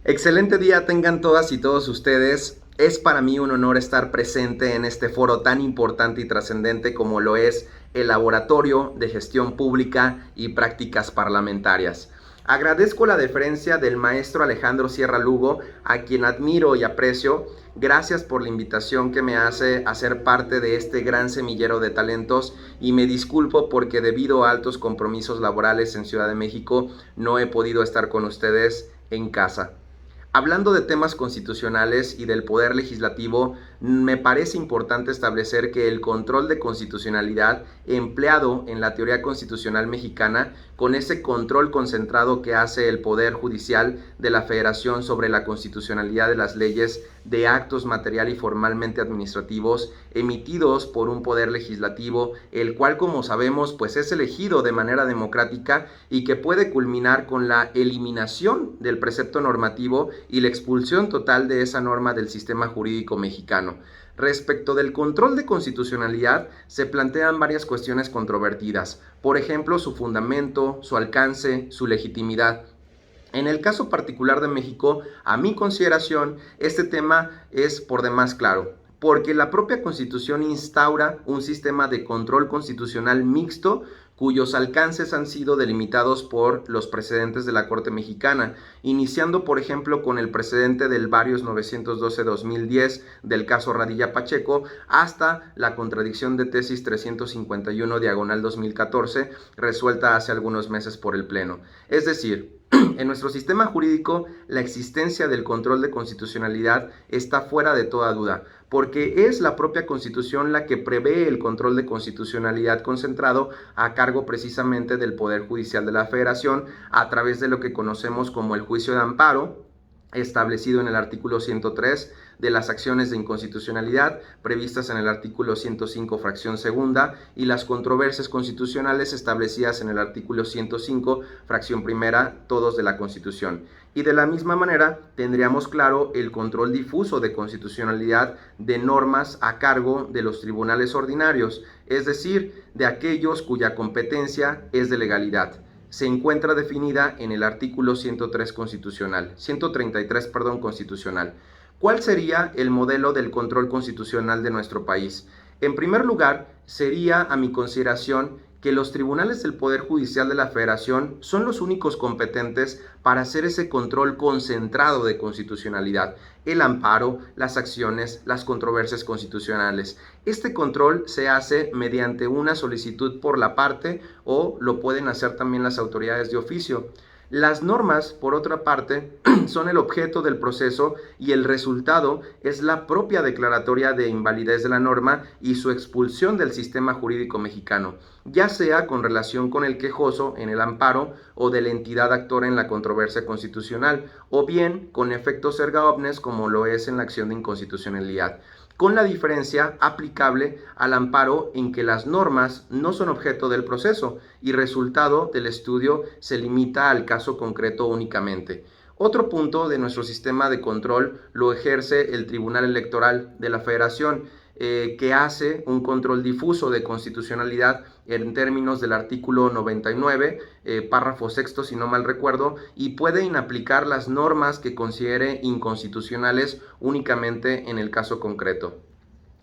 Excelente día tengan todas y todos ustedes. Es para mí un honor estar presente en este foro tan importante y trascendente como lo es el Laboratorio de Gestión Pública y Prácticas Parlamentarias. Agradezco la deferencia del maestro Alejandro Sierra Lugo, a quien admiro y aprecio. Gracias por la invitación que me hace a ser parte de este gran semillero de talentos y me disculpo porque debido a altos compromisos laborales en Ciudad de México no he podido estar con ustedes en casa. Hablando de temas constitucionales y del poder legislativo, me parece importante establecer que el control de constitucionalidad empleado en la teoría constitucional mexicana, con ese control concentrado que hace el Poder Judicial de la Federación sobre la constitucionalidad de las leyes de actos material y formalmente administrativos emitidos por un poder legislativo, el cual, como sabemos, pues es elegido de manera democrática y que puede culminar con la eliminación del precepto normativo y la expulsión total de esa norma del sistema jurídico mexicano. Respecto del control de constitucionalidad, se plantean varias cuestiones controvertidas, por ejemplo, su fundamento, su alcance, su legitimidad. En el caso particular de México, a mi consideración, este tema es por demás claro, porque la propia Constitución instaura un sistema de control constitucional mixto cuyos alcances han sido delimitados por los precedentes de la Corte Mexicana, iniciando por ejemplo con el precedente del Varios 912-2010 del caso Radilla Pacheco, hasta la contradicción de tesis 351/2014, resuelta hace algunos meses por el Pleno. Es decir, en nuestro sistema jurídico, la existencia del control de constitucionalidad está fuera de toda duda, porque es la propia Constitución la que prevé el control de constitucionalidad concentrado a cargo precisamente del Poder Judicial de la Federación a través de lo que conocemos como el juicio de amparo, establecido en el artículo 103 de las acciones de inconstitucionalidad previstas en el artículo 105 fracción segunda y las controversias constitucionales establecidas en el artículo 105 fracción primera, todos de la Constitución. Y de la misma manera tendríamos claro el control difuso de constitucionalidad de normas a cargo de los tribunales ordinarios, es decir, de aquellos cuya competencia es de legalidad. Se encuentra definida en el artículo 133 constitucional. ¿Cuál sería el modelo del control constitucional de nuestro país? En primer lugar, sería, a mi consideración, que los tribunales del Poder Judicial de la Federación son los únicos competentes para hacer ese control concentrado de constitucionalidad, el amparo, las acciones, las controversias constitucionales. Este control se hace mediante una solicitud por la parte o lo pueden hacer también las autoridades de oficio. Las normas, por otra parte, son el objeto del proceso y el resultado es la propia declaratoria de invalidez de la norma y su expulsión del sistema jurídico mexicano, ya sea con relación con el quejoso en el amparo o de la entidad actora en la controversia constitucional, o bien con efectos erga omnes como lo es en la acción de inconstitucionalidad, con la diferencia aplicable al amparo en que las normas no son objeto del proceso y resultado del estudio se limita al caso concreto únicamente. Otro punto de nuestro sistema de control lo ejerce el Tribunal Electoral de la Federación, que hace un control difuso de constitucionalidad en términos del artículo 99, párrafo sexto, si no mal recuerdo, y puede inaplicar las normas que considere inconstitucionales únicamente en el caso concreto.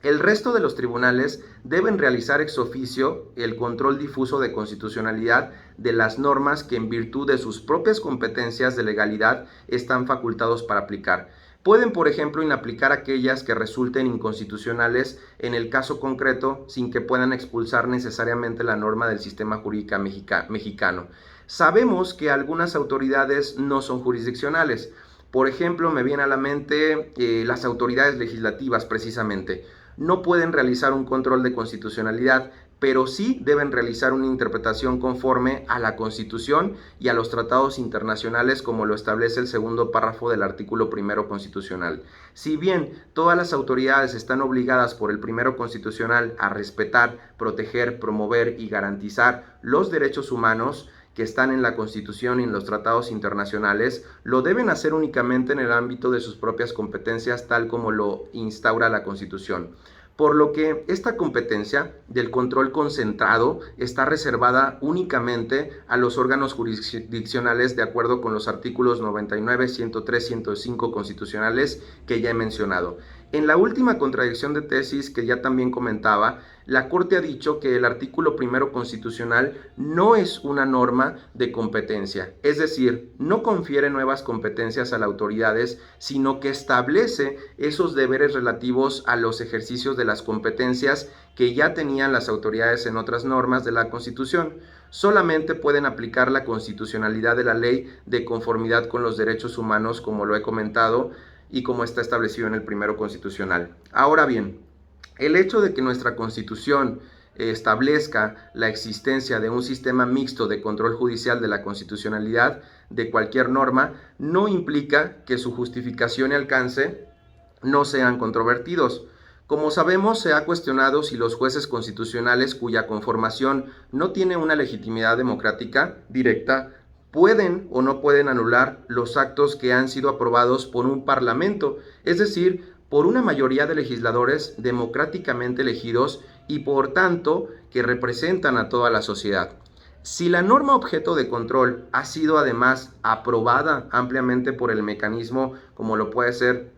El resto de los tribunales deben realizar ex oficio el control difuso de constitucionalidad de las normas que en virtud de sus propias competencias de legalidad están facultados para aplicar. Pueden, por ejemplo, inaplicar aquellas que resulten inconstitucionales en el caso concreto sin que puedan expulsar necesariamente la norma del sistema jurídico mexicano. Sabemos que algunas autoridades no son jurisdiccionales. Por ejemplo, me viene a la mente las autoridades legislativas precisamente. No pueden realizar un control de constitucionalidad, pero sí deben realizar una interpretación conforme a la Constitución y a los tratados internacionales como lo establece el segundo párrafo del artículo primero constitucional. Si bien todas las autoridades están obligadas por el primero constitucional a respetar, proteger, promover y garantizar los derechos humanos que están en la Constitución y en los tratados internacionales, lo deben hacer únicamente en el ámbito de sus propias competencias, tal como lo instaura la Constitución. por lo que esta competencia del control concentrado está reservada únicamente a los órganos jurisdiccionales de acuerdo con los artículos 99, 103, 105 constitucionales que ya he mencionado. En la última contradicción de tesis que ya también comentaba, la Corte ha dicho que el artículo primero constitucional no es una norma de competencia, es decir, no confiere nuevas competencias a las autoridades, sino que establece esos deberes relativos a los ejercicios de las competencias que ya tenían las autoridades en otras normas de la Constitución. Solamente pueden aplicar la constitucionalidad de la ley de conformidad con los derechos humanos, como lo he comentado, y como está establecido en el primero constitucional. Ahora bien, el hecho de que nuestra Constitución establezca la existencia de un sistema mixto de control judicial de la constitucionalidad de cualquier norma no implica que su justificación y alcance no sean controvertidos. Como sabemos, se ha cuestionado si los jueces constitucionales cuya conformación no tiene una legitimidad democrática directa pueden o no pueden anular los actos que han sido aprobados por un parlamento, es decir, por una mayoría de legisladores democráticamente elegidos y por tanto que representan a toda la sociedad. Si la norma objeto de control ha sido además aprobada ampliamente por el mecanismo, como lo puede ser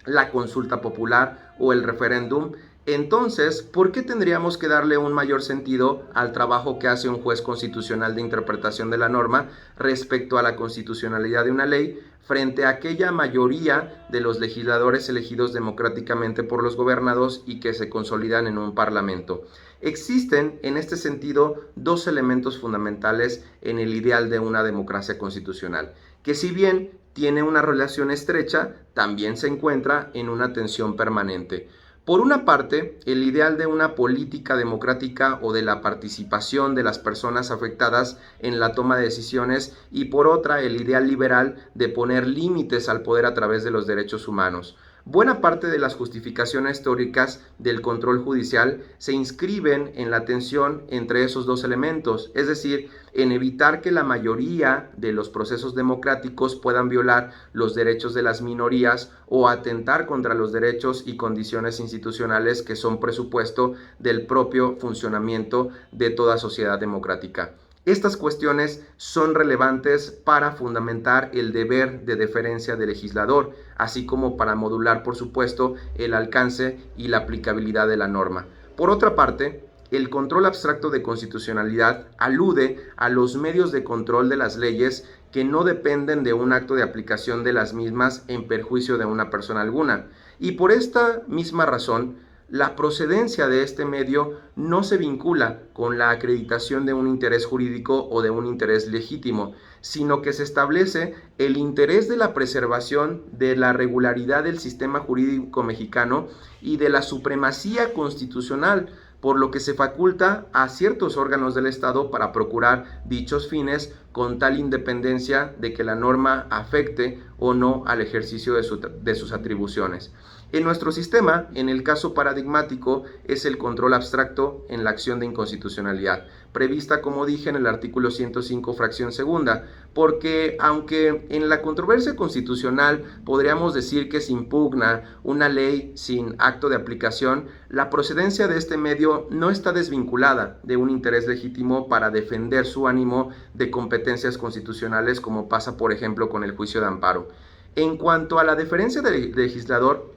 la consulta popular o el referéndum, entonces, ¿por qué tendríamos que darle un mayor sentido al trabajo que hace un juez constitucional de interpretación de la norma respecto a la constitucionalidad de una ley frente a aquella mayoría de los legisladores elegidos democráticamente por los gobernados y que se consolidan en un parlamento? Existen, en este sentido, dos elementos fundamentales en el ideal de una democracia constitucional, que si bien tiene una relación estrecha, también se encuentra en una tensión permanente. Por una parte, el ideal de una política democrática o de la participación de las personas afectadas en la toma de decisiones y por otra, el ideal liberal de poner límites al poder a través de los derechos humanos. Buena parte de las justificaciones teóricas del control judicial se inscriben en la tensión entre esos dos elementos, es decir, en evitar que la mayoría de los procesos democráticos puedan violar los derechos de las minorías o atentar contra los derechos y condiciones institucionales que son presupuesto del propio funcionamiento de toda sociedad democrática. Estas cuestiones son relevantes para fundamentar el deber de deferencia del legislador, así como para modular, por supuesto, el alcance y la aplicabilidad de la norma. Por otra parte, el control abstracto de constitucionalidad alude a los medios de control de las leyes que no dependen de un acto de aplicación de las mismas en perjuicio de una persona alguna. Y por esta misma razón, la procedencia de este medio no se vincula con la acreditación de un interés jurídico o de un interés legítimo, sino que se establece el interés de la preservación de la regularidad del sistema jurídico mexicano y de la supremacía constitucional, por lo que se faculta a ciertos órganos del Estado para procurar dichos fines con tal independencia de que la norma afecte o no al ejercicio de sus atribuciones. En nuestro sistema, en el caso paradigmático, es el control abstracto en la acción de inconstitucionalidad, prevista, como dije, en el artículo 105, fracción segunda, porque aunque en la controversia constitucional podríamos decir que se impugna una ley sin acto de aplicación, la procedencia de este medio no está desvinculada de un interés legítimo para defender su ánimo de competencias constitucionales, como pasa, por ejemplo, con el juicio de amparo. En cuanto a la deferencia del legislador,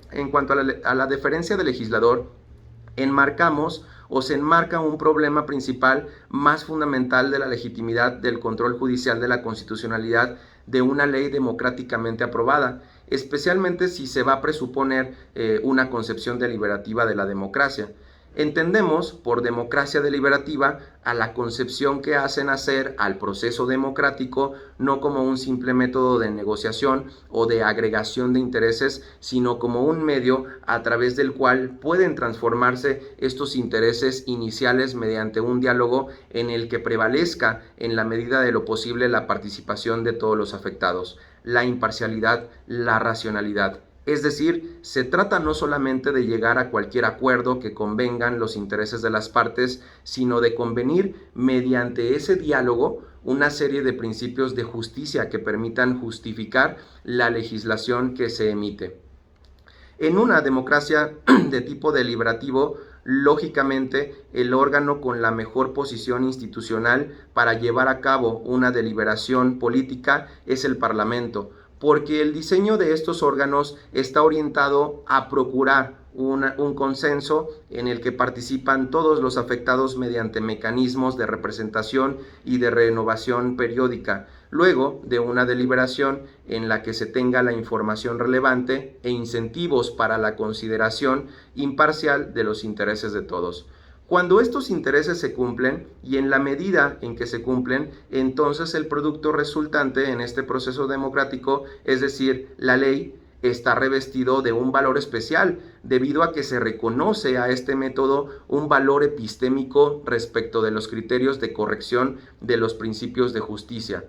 enmarcamos o se enmarca un problema principal más fundamental de la legitimidad del control judicial de la constitucionalidad de una ley democráticamente aprobada, especialmente si se va a presuponer una concepción deliberativa de la democracia. Entendemos por democracia deliberativa a la concepción que hace nacer al proceso democrático no como un simple método de negociación o de agregación de intereses, sino como un medio a través del cual pueden transformarse estos intereses iniciales mediante un diálogo en el que prevalezca en la medida de lo posible la participación de todos los afectados, la imparcialidad, la racionalidad. Es decir, se trata no solamente de llegar a cualquier acuerdo que convengan los intereses de las partes, sino de convenir mediante ese diálogo una serie de principios de justicia que permitan justificar la legislación que se emite. En una democracia de tipo deliberativo, lógicamente, el órgano con la mejor posición institucional para llevar a cabo una deliberación política es el Parlamento, porque el diseño de estos órganos está orientado a procurar un consenso en el que participan todos los afectados mediante mecanismos de representación y de renovación periódica, luego de una deliberación en la que se tenga la información relevante e incentivos para la consideración imparcial de los intereses de todos. Cuando estos intereses se cumplen, y en la medida en que se cumplen, entonces el producto resultante en este proceso democrático, es decir, la ley, está revestido de un valor especial, debido a que se reconoce a este método un valor epistémico respecto de los criterios de corrección de los principios de justicia.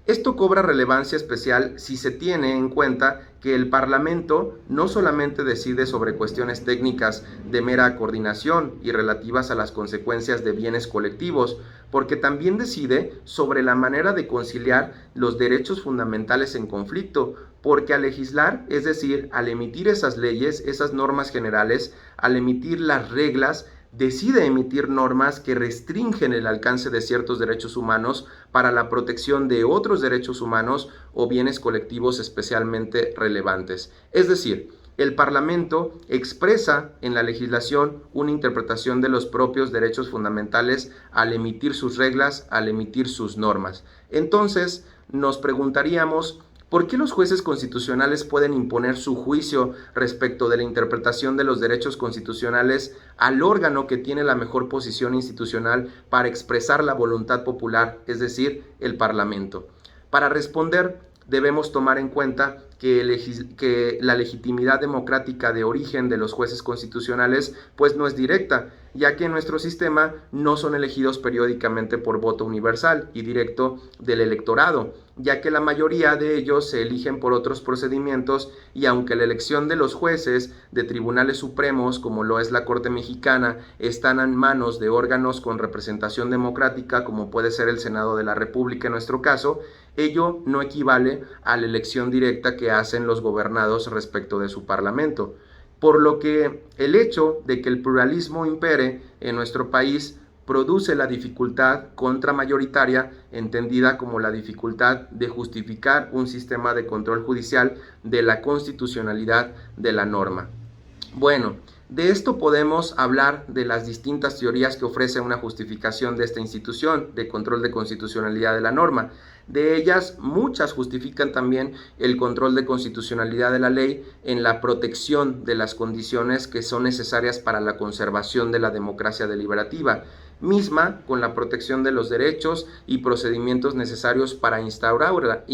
Esto cobra relevancia especial si se tiene en cuenta que el Parlamento no solamente decide sobre cuestiones técnicas de mera coordinación y relativas a las consecuencias de bienes colectivos, porque también decide sobre la manera de conciliar los derechos fundamentales en conflicto, porque al legislar, es decir, al emitir esas leyes, esas normas generales, al emitir las reglas, decide emitir normas que restringen el alcance de ciertos derechos humanos para la protección de otros derechos humanos o bienes colectivos especialmente relevantes. Es decir, el Parlamento expresa en la legislación una interpretación de los propios derechos fundamentales al emitir sus reglas, al emitir sus normas. Entonces, nos preguntaríamos, ¿por qué los jueces constitucionales pueden imponer su juicio respecto de la interpretación de los derechos constitucionales al órgano que tiene la mejor posición institucional para expresar la voluntad popular, es decir, el Parlamento? Para responder, debemos tomar en cuenta que la legitimidad democrática de origen de los jueces constitucionales pues no es directa, ya que en nuestro sistema no son elegidos periódicamente por voto universal y directo del electorado, ya que la mayoría de ellos se eligen por otros procedimientos, y aunque la elección de los jueces de tribunales supremos, como lo es la Corte Mexicana, están en manos de órganos con representación democrática, como puede ser el Senado de la República en nuestro caso, ello no equivale a la elección directa que hacen los gobernados respecto de su parlamento. Por lo que el hecho de que el pluralismo impere en nuestro país produce la dificultad contramayoritaria, entendida como la dificultad de justificar un sistema de control judicial de la constitucionalidad de la norma. Bueno, de esto podemos hablar de las distintas teorías que ofrece una justificación de esta institución de control de constitucionalidad de la norma. De ellas, muchas justifican también el control de constitucionalidad de la ley en la protección de las condiciones que son necesarias para la conservación de la democracia deliberativa, misma con la protección de los derechos y procedimientos necesarios para instaurarla.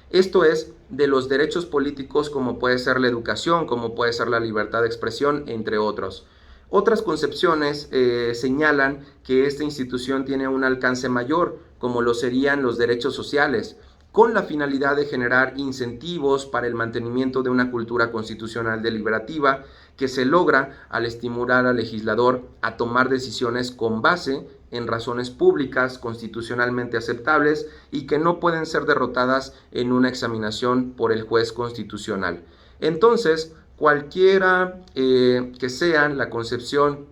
Esto es, de los derechos políticos como puede ser la educación, como puede ser la libertad de expresión, entre otros. Otras concepciones señalan que esta institución tiene un alcance mayor, como lo serían los derechos sociales, con la finalidad de generar incentivos para el mantenimiento de una cultura constitucional deliberativa que se logra al estimular al legislador a tomar decisiones con base en razones públicas constitucionalmente aceptables y que no pueden ser derrotadas en una examinación por el juez constitucional. Entonces, cualquiera que sea la concepción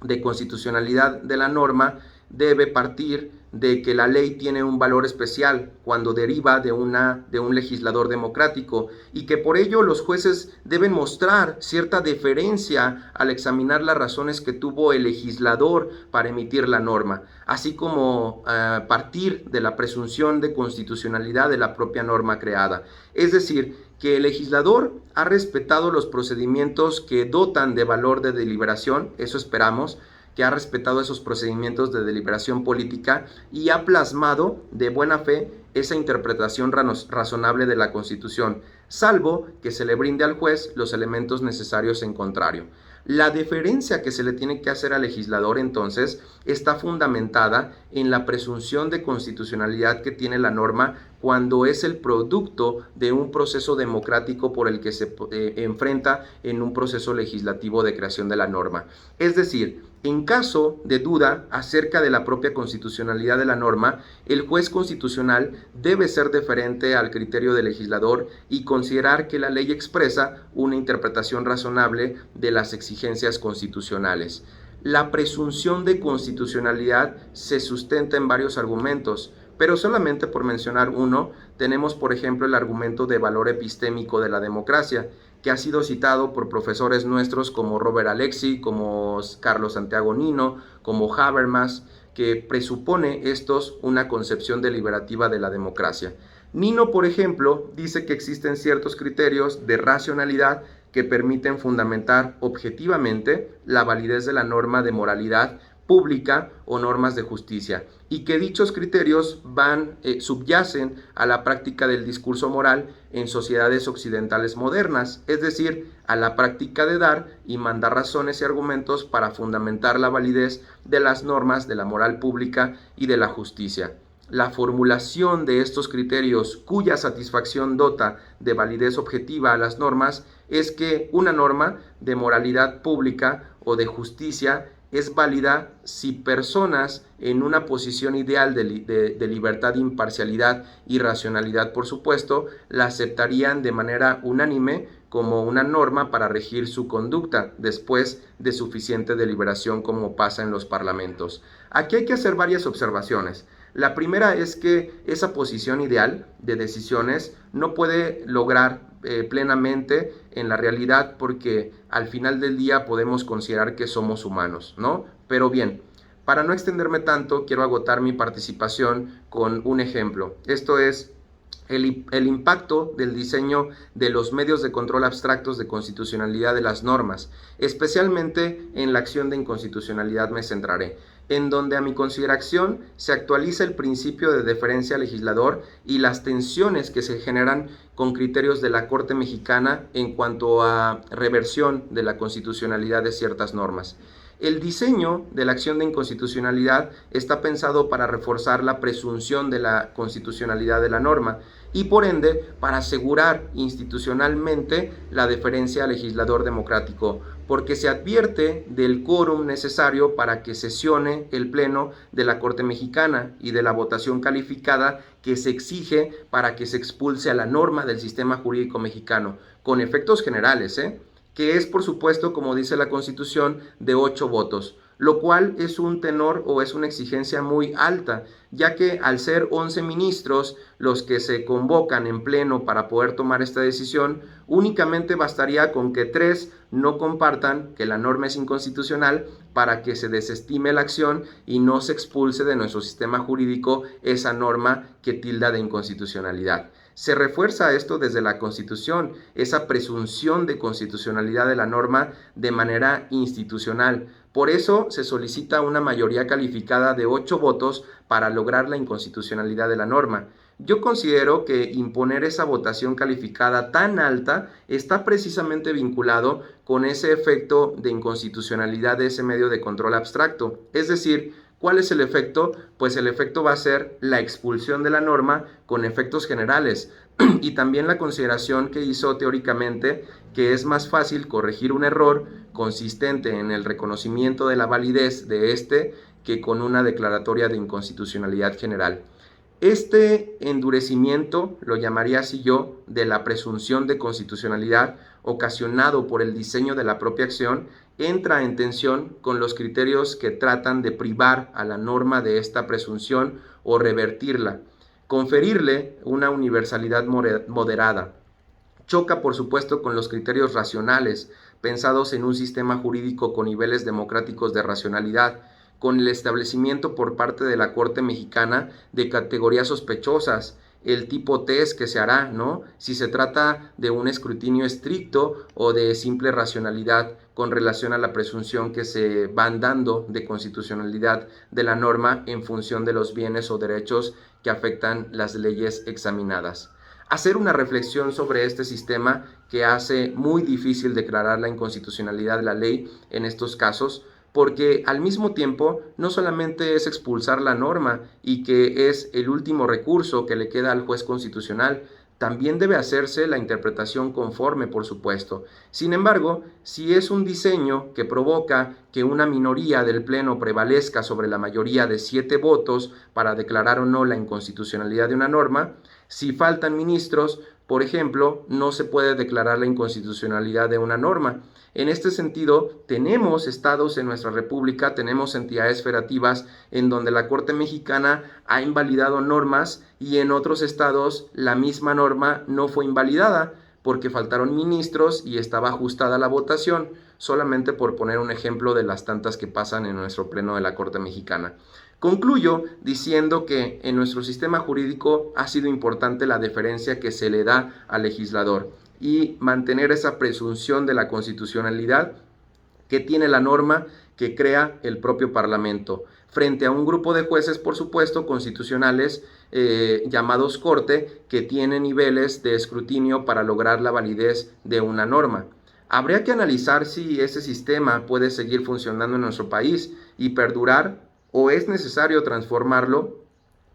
de constitucionalidad de la norma, debe partir de que la ley tiene un valor especial cuando deriva de un legislador democrático, y que por ello los jueces deben mostrar cierta deferencia al examinar las razones que tuvo el legislador para emitir la norma, así como partir de la presunción de constitucionalidad de la propia norma creada. Es decir, que el legislador ha respetado los procedimientos que dotan de valor de deliberación, eso esperamos, que ha respetado esos procedimientos de deliberación política y ha plasmado de buena fe esa interpretación razonable de la Constitución, salvo que se le brinde al juez los elementos necesarios en contrario. La deferencia que se le tiene que hacer al legislador, entonces, está fundamentada en la presunción de constitucionalidad que tiene la norma cuando es el producto de un proceso democrático por el que se enfrenta en un proceso legislativo de creación de la norma. Es decir, En caso de duda acerca de la propia constitucionalidad de la norma, el juez constitucional debe ser deferente al criterio del legislador y considerar que la ley expresa una interpretación razonable de las exigencias constitucionales. La presunción de constitucionalidad se sustenta en varios argumentos, pero solamente por mencionar uno, tenemos por ejemplo el argumento de valor epistémico de la democracia, que ha sido citado por profesores nuestros como Robert Alexi, como Carlos Santiago Nino, como Habermas, que presupone estos una concepción deliberativa de la democracia. Nino, por ejemplo, dice que existen ciertos criterios de racionalidad que permiten fundamentar objetivamente la validez de la norma de moralidad pública o normas de justicia, y que dichos criterios subyacen a la práctica del discurso moral en sociedades occidentales modernas, es decir, a la práctica de dar y mandar razones y argumentos para fundamentar la validez de las normas de la moral pública y de la justicia. La formulación de estos criterios cuya satisfacción dota de validez objetiva a las normas es que una norma de moralidad pública o de justicia es válida si personas en una posición ideal de libertad, imparcialidad y racionalidad, por supuesto, la aceptarían de manera unánime como una norma para regir su conducta después de suficiente deliberación, como pasa en los parlamentos. Aquí hay que hacer varias observaciones. La primera es que esa posición ideal de decisiones no puede lograr plenamente en la realidad, porque al final del día podemos considerar que somos humanos, ¿no? Pero bien, para no extenderme tanto, quiero agotar mi participación con un ejemplo. Esto es el impacto del diseño de los medios de control abstractos de constitucionalidad de las normas. Especialmente en la acción de inconstitucionalidad me centraré, en donde a mi consideración se actualiza el principio de deferencia al legislador y las tensiones que se generan con criterios de la Corte Mexicana en cuanto a reversión de la constitucionalidad de ciertas normas. El diseño de la acción de inconstitucionalidad está pensado para reforzar la presunción de la constitucionalidad de la norma y por ende para asegurar institucionalmente la deferencia al legislador democrático, porque se advierte del quórum necesario para que sesione el Pleno de la Corte Mexicana y de la votación calificada que se exige para que se expulse a la norma del sistema jurídico mexicano, con efectos generales, que es, por supuesto, como dice la Constitución, de 8 votos, lo cual es un tenor o es una exigencia muy alta, ya que al ser 11 ministros los que se convocan en pleno para poder tomar esta decisión, únicamente bastaría con que 3 no compartan que la norma es inconstitucional para que se desestime la acción y no se expulse de nuestro sistema jurídico esa norma que tilda de inconstitucionalidad. Se refuerza esto desde la Constitución, esa presunción de constitucionalidad de la norma de manera institucional. Por eso se solicita una mayoría calificada de 8 votos para lograr la inconstitucionalidad de la norma. Yo considero que imponer esa votación calificada tan alta está precisamente vinculado con ese efecto de inconstitucionalidad de ese medio de control abstracto. Es decir, ¿cuál es el efecto? Pues el efecto va a ser la expulsión de la norma con efectos generales y también la consideración que hizo teóricamente que es más fácil corregir un error consistente en el reconocimiento de la validez de este que con una declaratoria de inconstitucionalidad general. Este endurecimiento, lo llamaría así yo, de la presunción de constitucionalidad ocasionado por el diseño de la propia acción, entra en tensión con los criterios que tratan de privar a la norma de esta presunción o revertirla, conferirle una universalidad moderada. Choca, por supuesto, con los criterios racionales, pensados en un sistema jurídico con niveles democráticos de racionalidad, con el establecimiento por parte de la Corte Mexicana de categorías sospechosas, el tipo test que se hará, ¿no? Si se trata de un escrutinio estricto o de simple racionalidad con relación a la presunción que se van dando de constitucionalidad de la norma en función de los bienes o derechos que afectan las leyes examinadas. Hacer una reflexión sobre este sistema que hace muy difícil declarar la inconstitucionalidad de la ley en estos casos, porque al mismo tiempo no solamente es expulsar la norma y que es el último recurso que le queda al juez constitucional, también debe hacerse la interpretación conforme, por supuesto. Sin embargo, si es un diseño que provoca que una minoría del Pleno prevalezca sobre la mayoría de 7 votos para declarar o no la inconstitucionalidad de una norma, si faltan ministros, por ejemplo, no se puede declarar la inconstitucionalidad de una norma. En este sentido, tenemos estados en nuestra república, tenemos entidades federativas en donde la Corte Mexicana ha invalidado normas y en otros estados la misma norma no fue invalidada porque faltaron ministros y estaba ajustada la votación, solamente por poner un ejemplo de las tantas que pasan en nuestro pleno de la Corte Mexicana. Concluyo diciendo que en nuestro sistema jurídico ha sido importante la deferencia que se le da al legislador y mantener esa presunción de la constitucionalidad que tiene la norma que crea el propio Parlamento, frente a un grupo de jueces, por supuesto, constitucionales, llamados Corte, que tienen niveles de escrutinio para lograr la validez de una norma. Habría que analizar si ese sistema puede seguir funcionando en nuestro país y perdurar, o es necesario transformarlo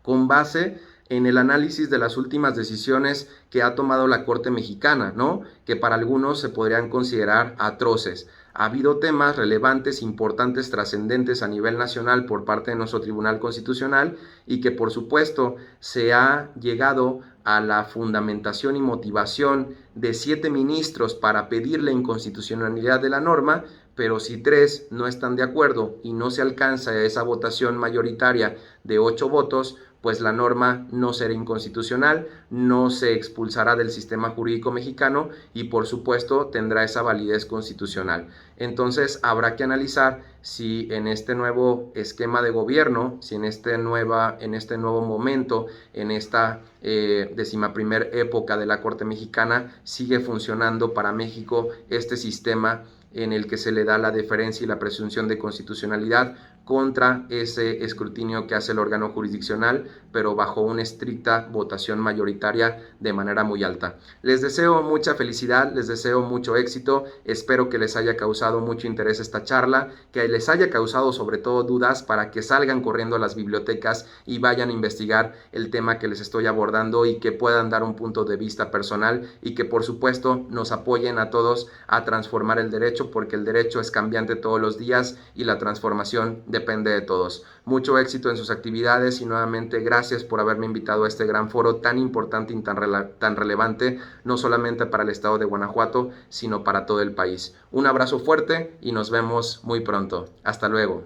con base en el análisis de las últimas decisiones que ha tomado la Corte Mexicana, ¿no? Que para algunos se podrían considerar atroces. Ha habido temas relevantes, importantes, trascendentes a nivel nacional por parte de nuestro Tribunal Constitucional y que por supuesto se ha llegado a la fundamentación y motivación de 7 ministros para pedir la inconstitucionalidad de la norma, pero si 3 no están de acuerdo y no se alcanza esa votación mayoritaria de 8 votos, pues la norma no será inconstitucional, no se expulsará del sistema jurídico mexicano y por supuesto tendrá esa validez constitucional. Entonces habrá que analizar si en este nuevo esquema de gobierno, si en este nuevo momento, en esta 11ª época de la Corte Mexicana, sigue funcionando para México este sistema en el que se le da la deferencia y la presunción de constitucionalidad contra ese escrutinio que hace el órgano jurisdiccional, pero bajo una estricta votación mayoritaria de manera muy alta. Les deseo mucha felicidad, les deseo mucho éxito, espero que les haya causado mucho interés esta charla, que les haya causado sobre todo dudas para que salgan corriendo a las bibliotecas y vayan a investigar el tema que les estoy abordando y que puedan dar un punto de vista personal y que por supuesto nos apoyen a todos a transformar el derecho, porque el derecho es cambiante todos los días y la transformación depende de todos. Mucho éxito en sus actividades y nuevamente gracias por haberme invitado a este gran foro tan importante y tan relevante, no solamente para el estado de Guanajuato, sino para todo el país. Un abrazo fuerte y nos vemos muy pronto. Hasta luego.